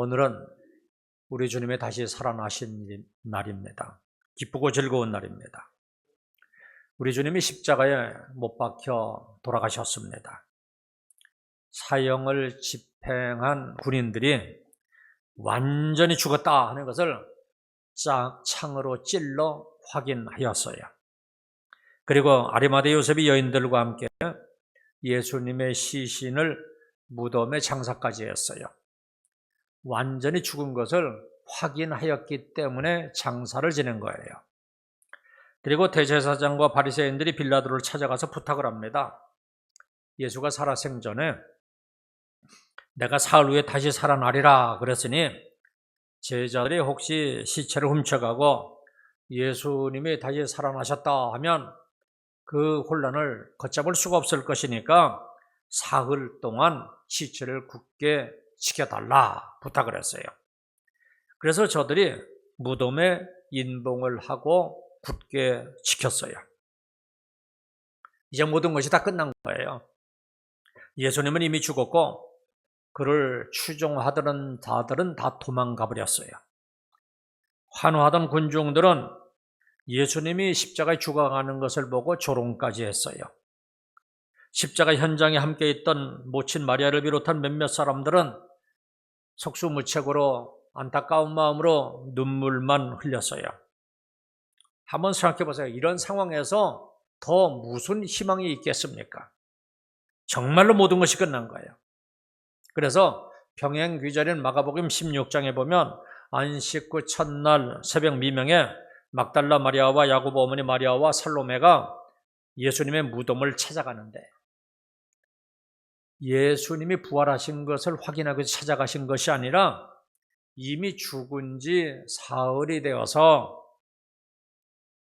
오늘은 우리 주님의 다시 살아나신 날입니다. 기쁘고 즐거운 날입니다. 우리 주님이 십자가에 못 박혀 돌아가셨습니다. 사형을 집행한 군인들이 완전히 죽었다 하는 것을 창으로 찔러 확인하였어요. 그리고 아리마대 요셉이 여인들과 함께 예수님의 시신을 무덤에 장사까지 했어요. 완전히 죽은 것을 확인하였기 때문에 장사를 지낸 거예요. 그리고 대제사장과 바리새인들이 빌라도를 찾아가서 부탁을 합니다. 예수가 살아생전에 내가 사흘 후에 다시 살아나리라 그랬으니 제자들이 혹시 시체를 훔쳐가고 예수님이 다시 살아나셨다 하면 그 혼란을 걷잡을 수가 없을 것이니까 사흘 동안 시체를 굳게 지켜달라 부탁을 했어요. 그래서 저들이 무덤에 인봉을 하고 굳게 지켰어요. 이제 모든 것이 다 끝난 거예요. 예수님은 이미 죽었고 그를 추종하던 자들은 다 도망가 버렸어요. 환호하던 군중들은 예수님이 십자가에 죽어가는 것을 보고 조롱까지 했어요. 십자가 현장에 함께 있던 모친 마리아를 비롯한 몇몇 사람들은 속수무책으로 안타까운 마음으로 눈물만 흘렸어요. 한번 생각해 보세요. 이런 상황에서 더 무슨 희망이 있겠습니까? 정말로 모든 것이 끝난 거예요. 그래서 평행귀절인 마가복음 16장에 보면 안식 후 첫날 새벽 미명에 막달라 마리아와 야고보 어머니 마리아와 살로메가 예수님의 무덤을 찾아가는데 예수님이 부활하신 것을 확인하기 위해서 찾아가신 것이 아니라 이미 죽은 지 사흘이 되어서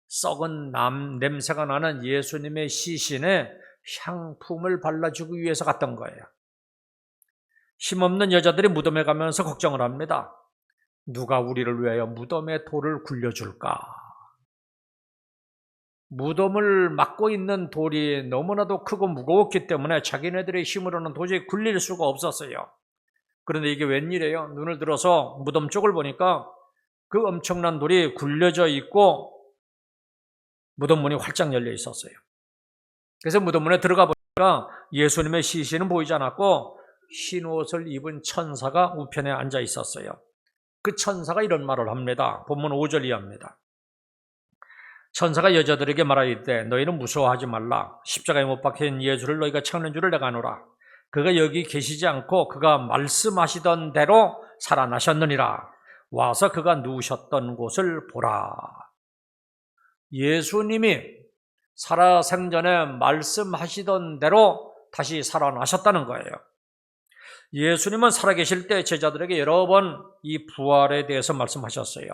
썩은 냄새가 나는 예수님의 시신에 향품을 발라주기 위해서 갔던 거예요. 힘없는 여자들이 무덤에 가면서 걱정을 합니다. 누가 우리를 위하여 무덤에 돌을 굴려줄까? 무덤을 막고 있는 돌이 너무나도 크고 무거웠기 때문에 자기네들의 힘으로는 도저히 굴릴 수가 없었어요. 그런데 이게 웬일이에요? 눈을 들어서 무덤 쪽을 보니까 그 엄청난 돌이 굴려져 있고 무덤 문이 활짝 열려 있었어요. 그래서 무덤 문에 들어가 보니까 예수님의 시신은 보이지 않았고 흰 옷을 입은 천사가 우편에 앉아 있었어요. 그 천사가 이런 말을 합니다. 본문 5절 이하입니다. 천사가 여자들에게 말하이르되 너희는 무서워하지 말라. 십자가에 못 박힌 예수를 너희가 찾는 줄을 내가 아노라. 그가 여기 계시지 않고 그가 말씀하시던 대로 살아나셨느니라. 와서 그가 누우셨던 곳을 보라. 예수님이 살아생전에 말씀하시던 대로 다시 살아나셨다는 거예요. 예수님은 살아계실 때 제자들에게 여러 번 이 부활에 대해서 말씀하셨어요.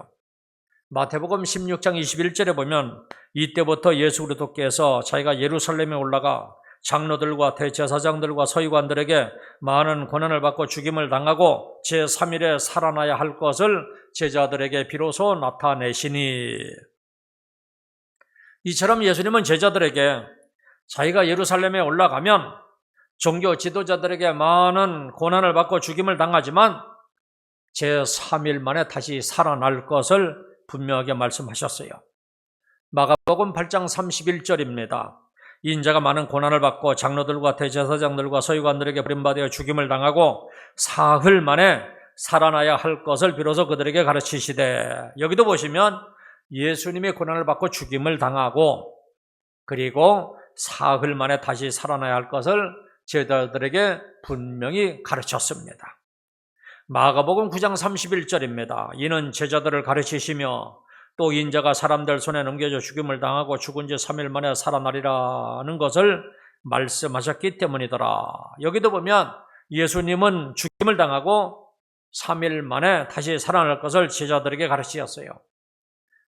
마태복음 16장 21절에 보면 이때부터 예수 그리스도께서 자기가 예루살렘에 올라가 장로들과 대제사장들과 서기관들에게 많은 고난을 받고 죽임을 당하고 제3일에 살아나야 할 것을 제자들에게 비로소 나타내시니, 이처럼 예수님은 제자들에게 자기가 예루살렘에 올라가면 종교 지도자들에게 많은 고난을 받고 죽임을 당하지만 제3일 만에 다시 살아날 것을 분명하게 말씀하셨어요. 마가복음 8장 31절입니다. 인자가 많은 고난을 받고 장로들과 대제사장들과 서기관들에게 버림받아 죽임을 당하고 사흘 만에 살아나야 할 것을 비로소 그들에게 가르치시되, 여기도 보시면 예수님이 고난을 받고 죽임을 당하고 그리고 사흘 만에 다시 살아나야 할 것을 제자들에게 분명히 가르쳤습니다. 마가복음 9장 31절입니다. 이는 제자들을 가르치시며 또 인자가 사람들 손에 넘겨져 죽임을 당하고 죽은 지 3일 만에 살아나리라는 것을 말씀하셨기 때문이더라. 여기도 보면 예수님은 죽임을 당하고 3일 만에 다시 살아날 것을 제자들에게 가르치셨어요.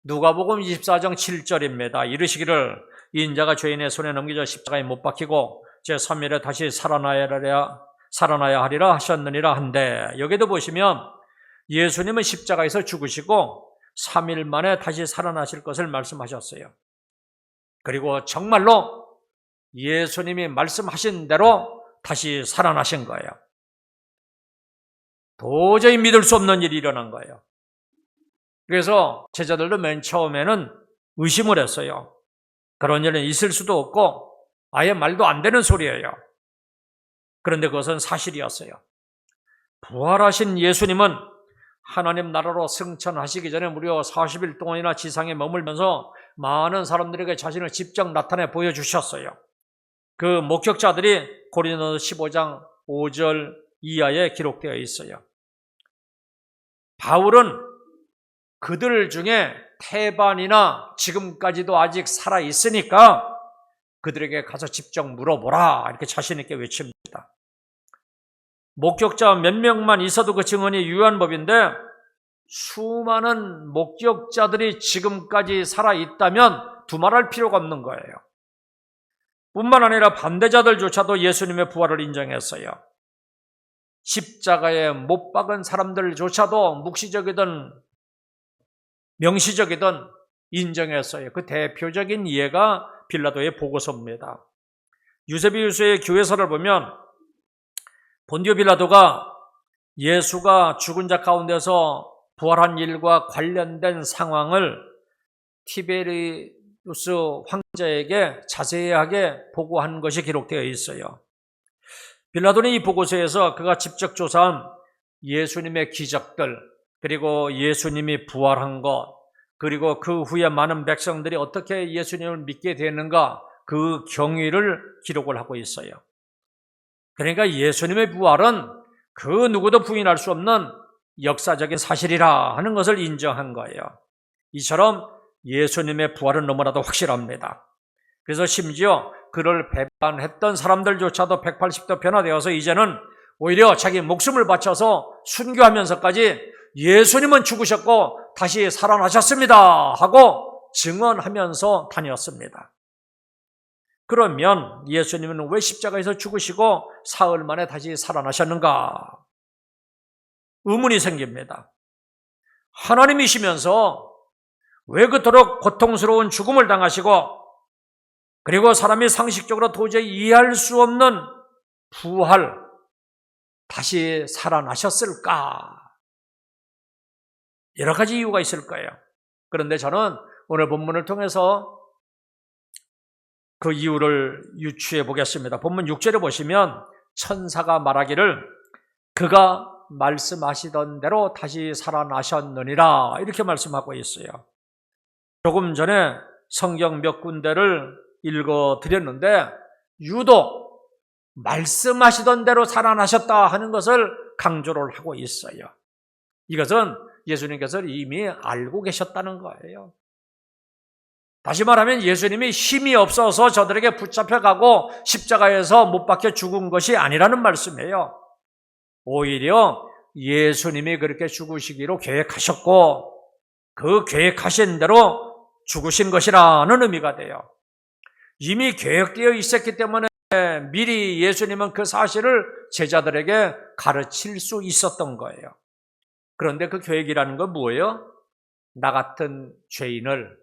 누가복음 24장 7절입니다. 이르시기를 인자가 죄인의 손에 넘겨져 십자가에 못 박히고 제3일에 다시 살아나야 하리라 하셨느니라 한데, 여기도 보시면 예수님은 십자가에서 죽으시고 3일 만에 다시 살아나실 것을 말씀하셨어요. 그리고 정말로 예수님이 말씀하신 대로 다시 살아나신 거예요. 도저히 믿을 수 없는 일이 일어난 거예요. 그래서 제자들도 맨 처음에는 의심을 했어요. 그런 일은 있을 수도 없고 아예 말도 안 되는 소리예요. 그런데 그것은 사실이었어요. 부활하신 예수님은 하나님 나라로 승천하시기 전에 무려 40일 동안이나 지상에 머물면서 많은 사람들에게 자신을 직접 나타내 보여주셨어요. 그 목격자들이 고린도서 15장 5절 이하에 기록되어 있어요. 바울은 그들 중에 태반이나 지금까지도 아직 살아있으니까 그들에게 가서 직접 물어보라 이렇게 자신 있게 외칩니다. 목격자 몇 명만 있어도 그 증언이 유효한 법인데 수많은 목격자들이 지금까지 살아있다면 두말할 필요가 없는 거예요. 뿐만 아니라 반대자들조차도 예수님의 부활을 인정했어요. 십자가에 못 박은 사람들조차도 묵시적이든 명시적이든 인정했어요. 그 대표적인 예가 빌라도의 보고서입니다. 유세비우스의 교회서를 보면 본디오 빌라도가 예수가 죽은 자 가운데서 부활한 일과 관련된 상황을 티베리우스 황제에게 자세하게 보고한 것이 기록되어 있어요. 빌라도는 이 보고서에서 그가 직접 조사한 예수님의 기적들, 그리고 예수님이 부활한 것, 그리고 그 후에 많은 백성들이 어떻게 예수님을 믿게 되는가, 그 경위를 기록을 하고 있어요. 그러니까 예수님의 부활은 그 누구도 부인할 수 없는 역사적인 사실이라 하는 것을 인정한 거예요. 이처럼 예수님의 부활은 너무나도 확실합니다. 그래서 심지어 그를 배반했던 사람들조차도 180도 변화되어서 이제는 오히려 자기 목숨을 바쳐서 순교하면서까지 예수님은 죽으셨고 다시 살아나셨습니다 하고 증언하면서 다녔습니다. 그러면 예수님은 왜 십자가에서 죽으시고 사흘 만에 다시 살아나셨는가? 의문이 생깁니다. 하나님이시면서 왜 그토록 고통스러운 죽음을 당하시고 그리고 사람이 상식적으로 도저히 이해할 수 없는 부활, 다시 살아나셨을까? 여러 가지 이유가 있을 거예요. 그런데 저는 오늘 본문을 통해서 그 이유를 유추해 보겠습니다. 본문 6절에 보시면 천사가 말하기를 그가 말씀하시던 대로 다시 살아나셨느니라 이렇게 말씀하고 있어요. 조금 전에 성경 몇 군데를 읽어드렸는데 유독 말씀하시던 대로 살아나셨다 하는 것을 강조를 하고 있어요. 이것은 예수님께서 이미 알고 계셨다는 거예요. 다시 말하면 예수님이 힘이 없어서 저들에게 붙잡혀가고 십자가에서 못 박혀 죽은 것이 아니라는 말씀이에요. 오히려 예수님이 그렇게 죽으시기로 계획하셨고 그 계획하신 대로 죽으신 것이라는 의미가 돼요. 이미 계획되어 있었기 때문에 미리 예수님은 그 사실을 제자들에게 가르칠 수 있었던 거예요. 그런데 그 계획이라는 건 뭐예요? 나 같은 죄인을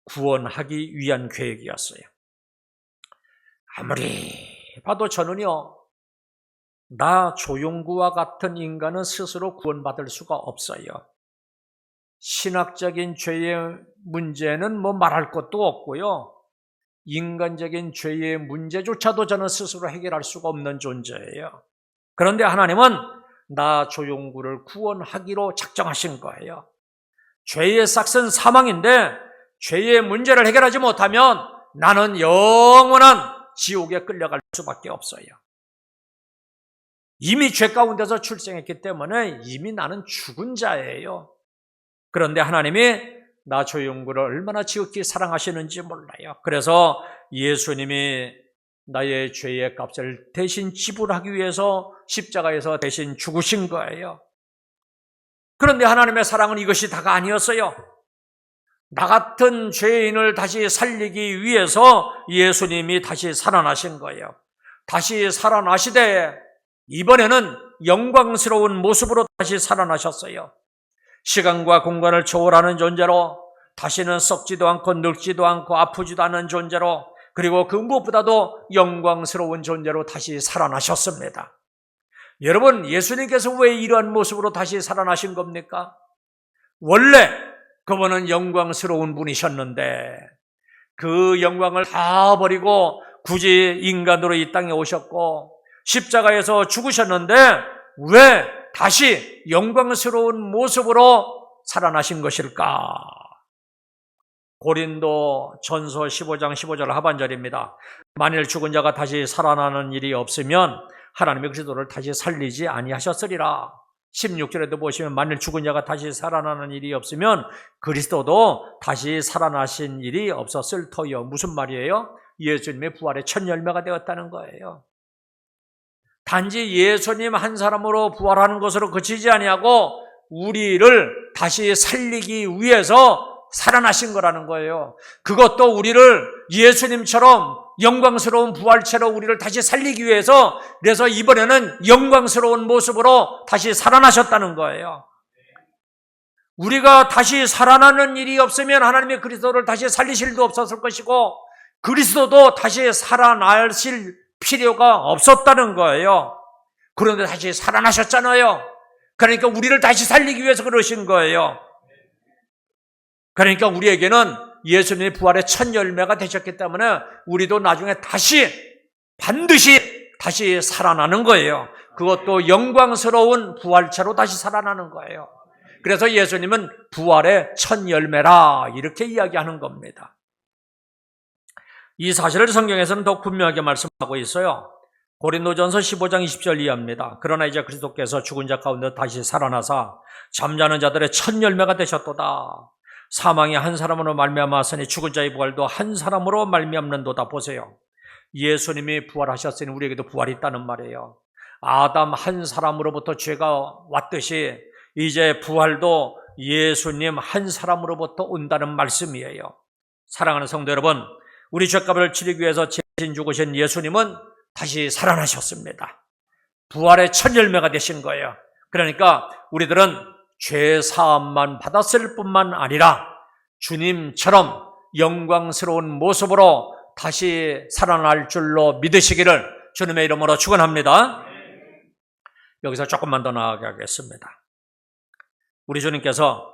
구원하기 위한 계획이었어요. 아무리 봐도 저는요, 나 조용구와 같은 인간은 스스로 구원받을 수가 없어요. 신학적인 죄의 문제는 뭐 말할 것도 없고요. 인간적인 죄의 문제조차도 저는 스스로 해결할 수가 없는 존재예요. 그런데 하나님은 나 조용구를 구원하기로 작정하신 거예요. 죄의 싹은 사망인데 죄의 문제를 해결하지 못하면 나는 영원한 지옥에 끌려갈 수밖에 없어요. 이미 죄 가운데서 출생했기 때문에 이미 나는 죽은 자예요. 그런데 하나님이 나 조용구를 얼마나 지극히 사랑하시는지 몰라요. 그래서 예수님이 나의 죄의 값을 대신 지불하기 위해서 십자가에서 대신 죽으신 거예요. 그런데 하나님의 사랑은 이것이 다가 아니었어요. 나 같은 죄인을 다시 살리기 위해서 예수님이 다시 살아나신 거예요. 다시 살아나시되 이번에는 영광스러운 모습으로 다시 살아나셨어요. 시간과 공간을 초월하는 존재로 다시는 썩지도 않고 늙지도 않고 아프지도 않은 존재로 그리고 그 무엇보다도 영광스러운 존재로 다시 살아나셨습니다. 여러분, 예수님께서 왜 이러한 모습으로 다시 살아나신 겁니까? 원래 그분은 영광스러운 분이셨는데 그 영광을 다 버리고 굳이 인간으로 이 땅에 오셨고 십자가에서 죽으셨는데 왜 다시 영광스러운 모습으로 살아나신 것일까? 고린도 전서 15장 15절 하반절입니다. 만일 죽은 자가 다시 살아나는 일이 없으면 하나님의 그리스도를 다시 살리지 아니하셨으리라. 16절에도 보시면 만일 죽은 자가 다시 살아나는 일이 없으면 그리스도도 다시 살아나신 일이 없었을 터요. 무슨 말이에요? 예수님의 부활의 첫 열매가 되었다는 거예요. 단지 예수님 한 사람으로 부활하는 것으로 그치지 아니하고 우리를 다시 살리기 위해서 살아나신 거라는 거예요. 그것도 우리를 예수님처럼 영광스러운 부활체로 우리를 다시 살리기 위해서, 그래서 이번에는 영광스러운 모습으로 다시 살아나셨다는 거예요. 우리가 다시 살아나는 일이 없으면 하나님의 그리스도를 다시 살리실 일도 없었을 것이고 그리스도도 다시 살아나실 필요가 없었다는 거예요. 그런데 다시 살아나셨잖아요. 그러니까 우리를 다시 살리기 위해서 그러신 거예요. 그러니까 우리에게는 예수님의 부활의 첫 열매가 되셨기 때문에 우리도 나중에 반드시 다시 살아나는 거예요. 그것도 영광스러운 부활체로 다시 살아나는 거예요. 그래서 예수님은 부활의 첫 열매라 이렇게 이야기하는 겁니다. 이 사실을 성경에서는 더 분명하게 말씀하고 있어요. 고린도전서 15장 20절 이하입니다. 그러나 이제 그리스도께서 죽은 자 가운데 다시 살아나사 잠자는 자들의 첫 열매가 되셨도다. 사망이 한 사람으로 말미암았으니 죽은 자의 부활도 한 사람으로 말미암는도다. 보세요. 예수님이 부활하셨으니 우리에게도 부활이 있다는 말이에요. 아담 한 사람으로부터 죄가 왔듯이 이제 부활도 예수님 한 사람으로부터 온다는 말씀이에요. 사랑하는 성도 여러분, 우리 죄값을 치르기 위해서 대신 죽으신 예수님은 다시 살아나셨습니다. 부활의 첫 열매가 되신 거예요. 그러니까 우리들은 죄 사함만 받았을 뿐만 아니라 주님처럼 영광스러운 모습으로 다시 살아날 줄로 믿으시기를 주님의 이름으로 축원합니다. 여기서 조금만 더 나아가겠습니다. 우리 주님께서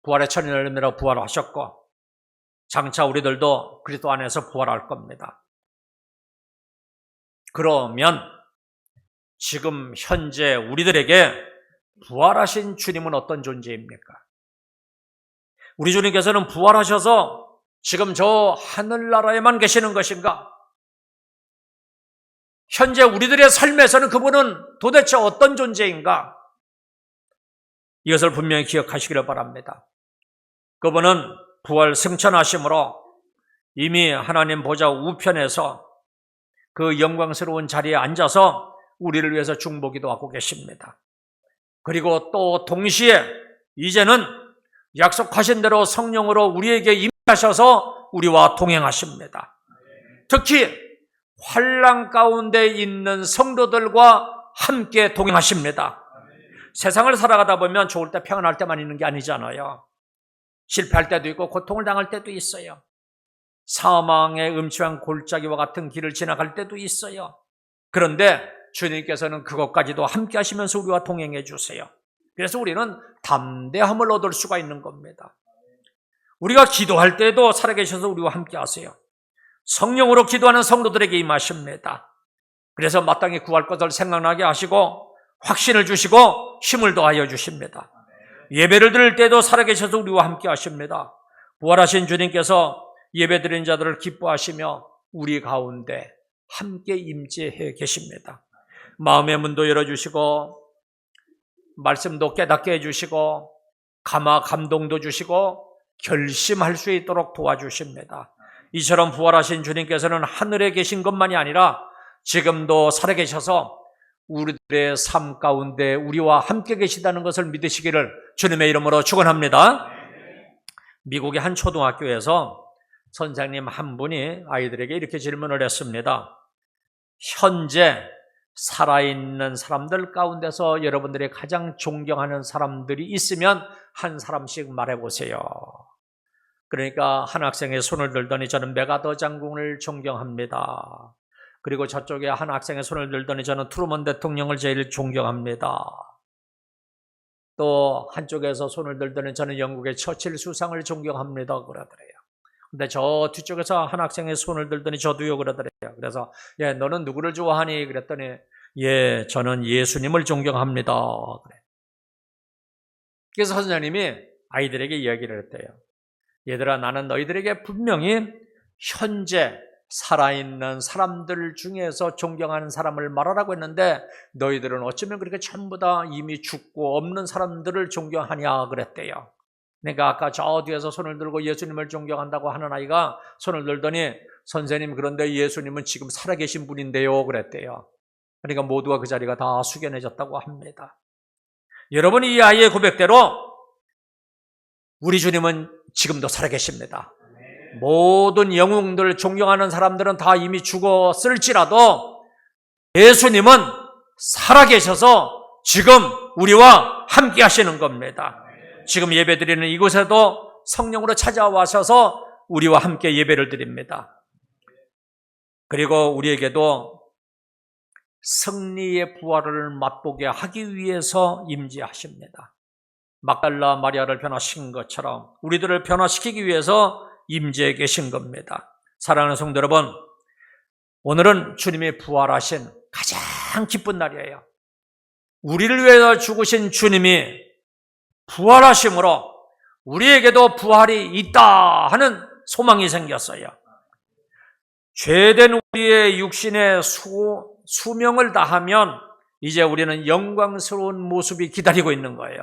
부활의 첫 열매로 부활하셨고 장차 우리들도 그리스도 안에서 부활할 겁니다. 그러면 지금 현재 우리들에게 부활하신 주님은 어떤 존재입니까? 우리 주님께서는 부활하셔서 지금 저 하늘나라에만 계시는 것인가? 현재 우리들의 삶에서는 그분은 도대체 어떤 존재인가? 이것을 분명히 기억하시기를 바랍니다. 그분은 부활 승천하심으로 이미 하나님 보좌 우편에서 그 영광스러운 자리에 앉아서 우리를 위해서 중보기도 하고 계십니다. 그리고 또 동시에 이제는 약속하신 대로 성령으로 우리에게 임하셔서 우리와 동행하십니다. 특히 환난 가운데 있는 성도들과 함께 동행하십니다. 세상을 살아가다 보면 좋을 때 평안할 때만 있는 게 아니잖아요. 실패할 때도 있고 고통을 당할 때도 있어요. 사망의 음침한 골짜기와 같은 길을 지나갈 때도 있어요. 그런데 주님께서는 그것까지도 함께 하시면서 우리와 동행해 주세요. 그래서 우리는 담대함을 얻을 수가 있는 겁니다. 우리가 기도할 때도 살아계셔서 우리와 함께 하세요. 성령으로 기도하는 성도들에게 임하십니다. 그래서 마땅히 구할 것을 생각나게 하시고 확신을 주시고 힘을 더하여 주십니다. 예배를 드릴 때도 살아계셔서 우리와 함께 하십니다. 부활하신 주님께서 예배드린 자들을 기뻐하시며 우리 가운데 함께 임재해 계십니다. 마음의 문도 열어주시고 말씀도 깨닫게 해주시고 감동도 주시고 결심할 수 있도록 도와주십니다. 이처럼 부활하신 주님께서는 하늘에 계신 것만이 아니라 지금도 살아계셔서 우리들의 삶 가운데 우리와 함께 계시다는 것을 믿으시기를 주님의 이름으로 축원합니다. 미국의 한 초등학교에서 선생님 한 분이 아이들에게 이렇게 질문을 했습니다. 현재 살아있는 사람들 가운데서 여러분들이 가장 존경하는 사람들이 있으면 한 사람씩 말해보세요. 그러니까 한 학생의 손을 들더니 저는 메가더 장군을 존경합니다. 그리고 저쪽에 한 학생의 손을 들더니 저는 트루먼 대통령을 제일 존경합니다. 또 한쪽에서 손을 들더니 저는 영국의 처칠 수상을 존경합니다 그러더래요. 근데 저 뒤쪽에서 한 학생의 손을 들더니 저도요 그러더래요. 그래서 예, 너는 누구를 좋아하니? 그랬더니 예, 저는 예수님을 존경합니다. 그래. 그래서 선생님이 아이들에게 이야기를 했대요. 얘들아, 나는 너희들에게 분명히 현재 살아있는 사람들 중에서 존경하는 사람을 말하라고 했는데 너희들은 어쩌면 그렇게 전부 다 이미 죽고 없는 사람들을 존경하냐 그랬대요. 그러니까 아까 저 뒤에서 손을 들고 예수님을 존경한다고 하는 아이가 손을 들더니 선생님, 그런데 예수님은 지금 살아계신 분인데요 그랬대요. 그러니까 모두가 그 자리가 다 숙연해졌다고 합니다. 여러분이 이 아이의 고백대로 우리 주님은 지금도 살아계십니다. 모든 영웅들 존경하는 사람들은 다 이미 죽었을지라도 예수님은 살아계셔서 지금 우리와 함께 하시는 겁니다. 지금 예배드리는 이곳에도 성령으로 찾아와셔서 우리와 함께 예배를 드립니다. 그리고 우리에게도 승리의 부활을 맛보게 하기 위해서 임재하십니다. 막달라 마리아를 변화시킨 것처럼 우리들을 변화시키기 위해서 임재해 계신 겁니다. 사랑하는 성도 여러분, 오늘은 주님이 부활하신 가장 기쁜 날이에요. 우리를 위해서 죽으신 주님이 부활하심으로 우리에게도 부활이 있다 하는 소망이 생겼어요. 죄된 우리의 육신의 수명을 다하면 이제 우리는 영광스러운 모습이 기다리고 있는 거예요.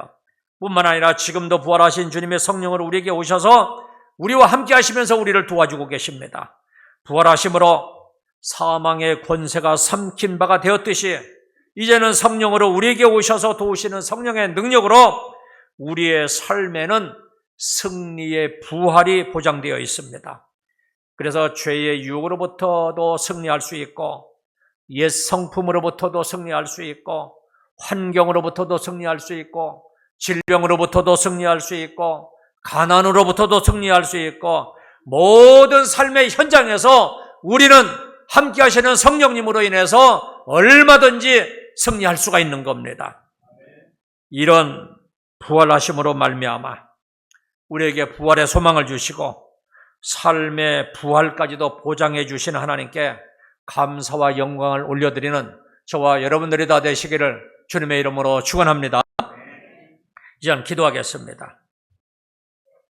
뿐만 아니라 지금도 부활하신 주님의 성령으로 우리에게 오셔서 우리와 함께 하시면서 우리를 도와주고 계십니다. 부활하심으로 사망의 권세가 삼킨 바가 되었듯이 이제는 성령으로 우리에게 오셔서 도우시는 성령의 능력으로 우리의 삶에는 승리의 부활이 보장되어 있습니다. 그래서 죄의 유혹으로부터도 승리할 수 있고 옛 성품으로부터도 승리할 수 있고 환경으로부터도 승리할 수 있고 질병으로부터도 승리할 수 있고 가난으로부터도 승리할 수 있고 모든 삶의 현장에서 우리는 함께 하시는 성령님으로 인해서 얼마든지 승리할 수가 있는 겁니다. 이런 부활하심으로 말미암아 우리에게 부활의 소망을 주시고 삶의 부활까지도 보장해 주신 하나님께 감사와 영광을 올려드리는 저와 여러분들이 다 되시기를 주님의 이름으로 축원합니다. 이제 기도하겠습니다.